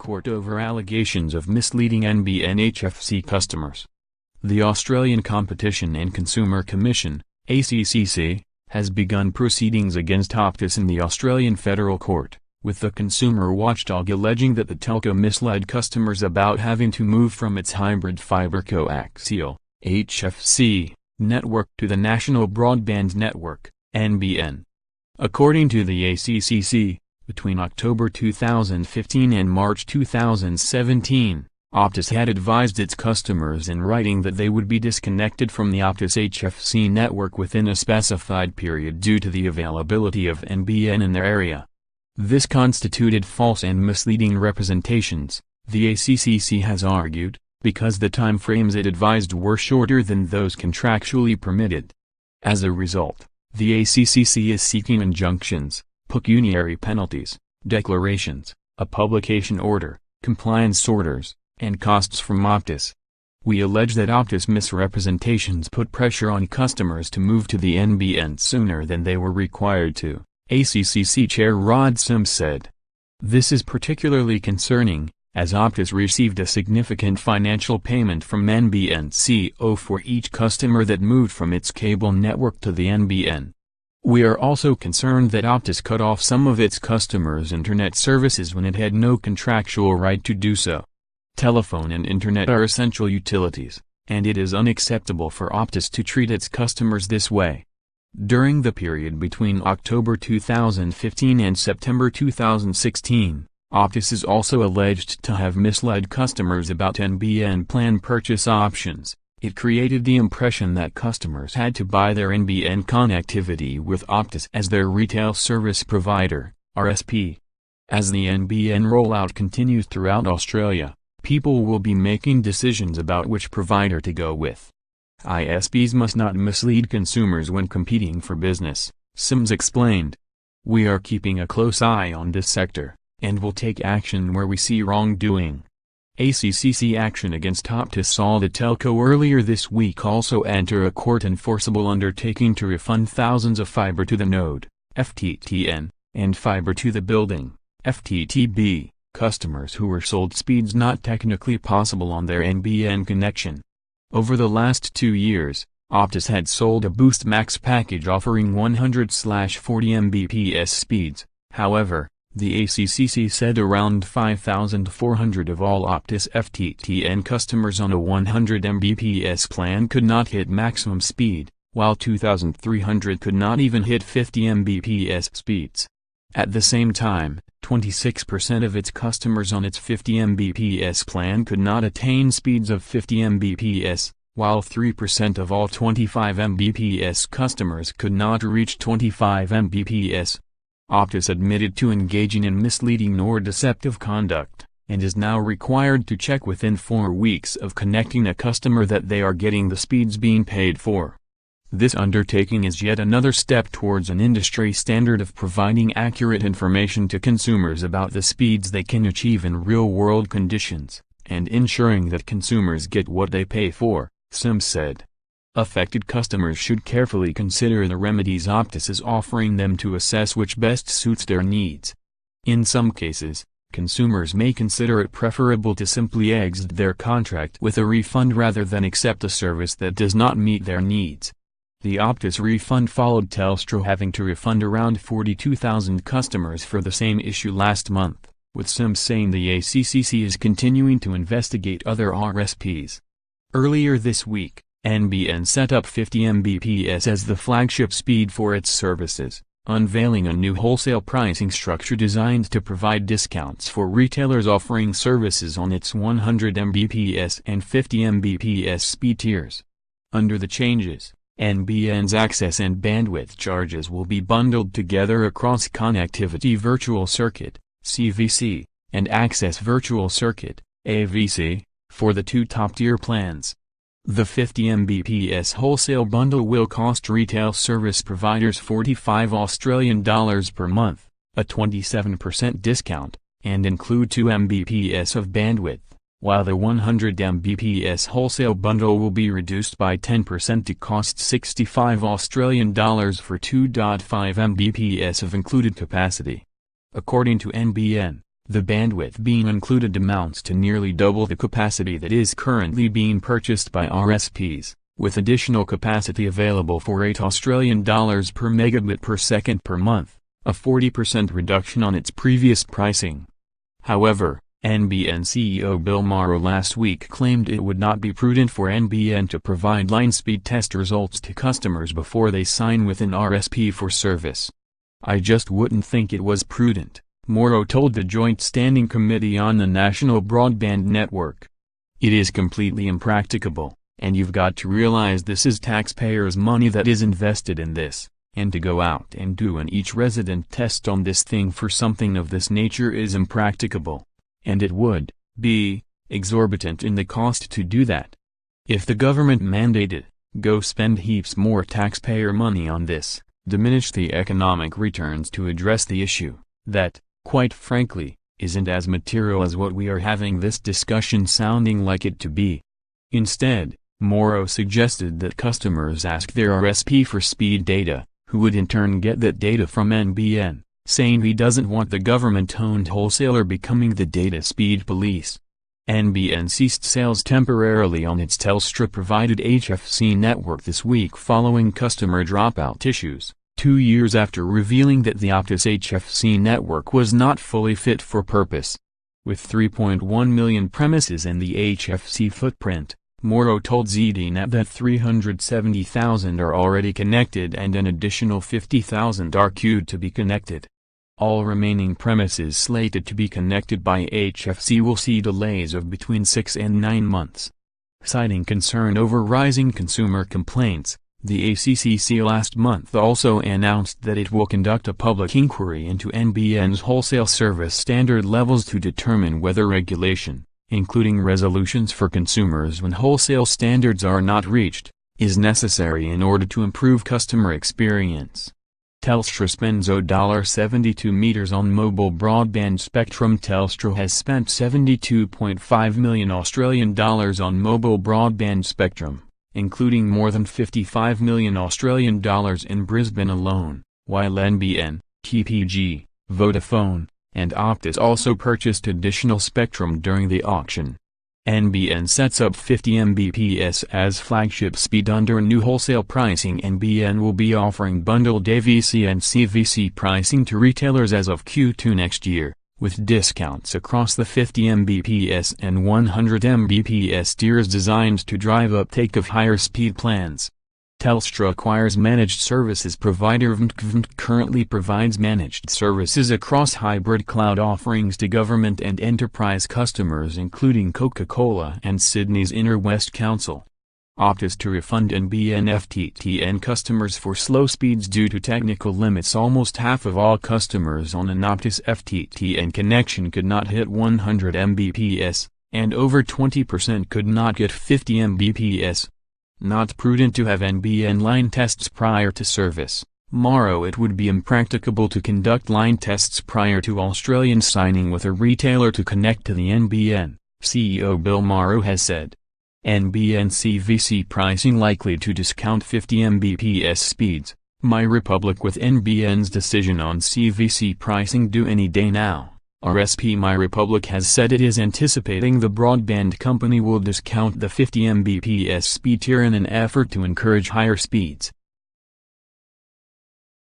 court over allegations of misleading NBN HFC customers. The Australian Competition and Consumer Commission, ACCC, has begun proceedings against Optus in the Australian Federal Court, with the consumer watchdog alleging that the telco misled customers about having to move from its hybrid fibre-coaxial HFC network to the National Broadband Network, NBN. According to the ACCC, between October 2015 and March 2017, Optus had advised its customers in writing that they would be disconnected from the Optus HFC network within a specified period due to the availability of NBN in their area. This constituted false and misleading representations, the ACCC has argued, because the timeframes it advised were shorter than those contractually permitted. As a result, the ACCC is seeking injunctions, pecuniary penalties, declarations, a publication order, compliance orders, and costs from Optus. We allege that Optus misrepresentations put pressure on customers to move to the NBN sooner than they were required to, ACCC Chair Rod Sims said. This is particularly concerning, as Optus received a significant financial payment from NBN for each customer that moved from its cable network to the NBN. We are also concerned that Optus cut off some of its customers' internet services when it had no contractual right to do so. Telephone and internet are essential utilities, and it is unacceptable for Optus to treat its customers this way. During the period between October 2015 and September 2016, Optus is also alleged to have misled customers about NBN plan purchase options. It created the impression that customers had to buy their NBN connectivity with Optus as their retail service provider, RSP. As the NBN rollout continues throughout Australia, people will be making decisions about which provider to go with. ISPs must not mislead consumers when competing for business, Sims explained. We are keeping a close eye on this sector, and will take action where we see wrongdoing. ACCC action against Optus saw the telco earlier this week also enter a court-enforceable undertaking to refund thousands of fibre to the node, FTTN, and fibre to the building, FTTB, customers who were sold speeds not technically possible on their NBN connection. Over the last 2 years, Optus had sold a Boost Max package offering 100/40 Mbps speeds. However, the ACCC said around 5,400 of all Optus FTTN customers on a 100 Mbps plan could not hit maximum speed, while 2,300 could not even hit 50 Mbps speeds. At the same time, 26% of its customers on its 50 Mbps plan could not attain speeds of 50 Mbps, while 3% of all 25 Mbps customers could not reach 25 Mbps. Optus admitted to engaging in misleading or deceptive conduct, and is now required to check within 4 weeks of connecting a customer that they are getting the speeds being paid for. This undertaking is yet another step towards an industry standard of providing accurate information to consumers about the speeds they can achieve in real-world conditions, and ensuring that consumers get what they pay for, Sims said. Affected customers should carefully consider the remedies Optus is offering them to assess which best suits their needs. In some cases, consumers may consider it preferable to simply exit their contract with a refund rather than accept a service that does not meet their needs. The Optus refund followed Telstra having to refund around 42,000 customers for the same issue last month, with Sims saying the ACCC is continuing to investigate other RSPs. Earlier this week, NBN set up 50 Mbps as the flagship speed for its services, unveiling a new wholesale pricing structure designed to provide discounts for retailers offering services on its 100 Mbps and 50 Mbps speed tiers. Under the changes, NBN's access and bandwidth charges will be bundled together across Connectivity Virtual Circuit, CVC, and Access Virtual Circuit, AVC, for the 2 top-tier plans. The 50 Mbps wholesale bundle will cost retail service providers $45 per month, a 27% discount, and include 2 Mbps of bandwidth, while the 100 Mbps wholesale bundle will be reduced by 10% to cost $65 for 2.5 Mbps of included capacity. According to NBN, The bandwidth being included amounts to nearly double the capacity that is currently being purchased by RSPs, with additional capacity available for $8 per megabit per second per month, a 40% reduction on its previous pricing. However, NBN CEO Bill Morrow last week claimed it would not be prudent for NBN to provide line speed test results to customers before they sign with an RSP for service. "I just wouldn't think it was prudent," Morrow told the Joint Standing Committee on the National Broadband Network. "It is completely impracticable, and you've got to realize this is taxpayers' money that is invested in this, and to go out and do an each resident test on this thing for something of this nature is impracticable. And it would be exorbitant in the cost to do that. If the government mandated, go spend heaps more taxpayer money on this, diminish the economic returns to address the issue, that, quite frankly, isn't as material as what we are having this discussion sounding like it to be." Instead, Morrow suggested that customers ask their RSP for speed data, who would in turn get that data from NBN, saying he doesn't want the government-owned wholesaler becoming the data speed police. NBN ceased sales temporarily on its Telstra-provided HFC network this week following customer dropout issues, 2 years after revealing that the Optus HFC network was not fully fit for purpose. With 3.1 million premises in the HFC footprint, Morrow told ZDNet that 370,000 are already connected and an additional 50,000 are queued to be connected. All remaining premises slated to be connected by HFC will see delays of between 6 and 9 months. Citing concern over rising consumer complaints, the ACCC last month also announced that it will conduct a public inquiry into NBN's wholesale service standard levels to determine whether regulation, including resolutions for consumers when wholesale standards are not reached, is necessary in order to improve customer experience. Telstra spends $72 million on mobile broadband spectrum. Telstra has spent $72.5 million Australian dollars on mobile broadband spectrum, including more than $55 million Australian dollars in Brisbane alone, while NBN, TPG, Vodafone, and Optus also purchased additional spectrum during the auction. NBN sets up 50 Mbps as flagship speed under new wholesale pricing. NBN will be offering bundled AVC and CVC pricing to retailers as of Q2 next year, with discounts across the 50 Mbps and 100 Mbps tiers designed to drive uptake of higher speed plans. Telstra acquires managed services provider VMTC currently provides managed services across hybrid cloud offerings to government and enterprise customers including Coca-Cola and Sydney's Inner West Council. Optus to refund NBN FTTN customers for slow speeds due to technical limits. Almost half of all customers on an Optus FTTN connection could not hit 100 Mbps, and over 20% could not get 50 Mbps. Not prudent to have NBN line tests prior to service. Morrow it would be impracticable to conduct line tests prior to Australians signing with a retailer to connect to the NBN, CEO Bill Morrow has said. NBN CVC pricing likely to discount 50 Mbps speeds. MyRepublic with NBN's decision on CVC pricing due any day now. RSP MyRepublic has said it is anticipating the broadband company will discount the 50 Mbps speed tier in an effort to encourage higher speeds.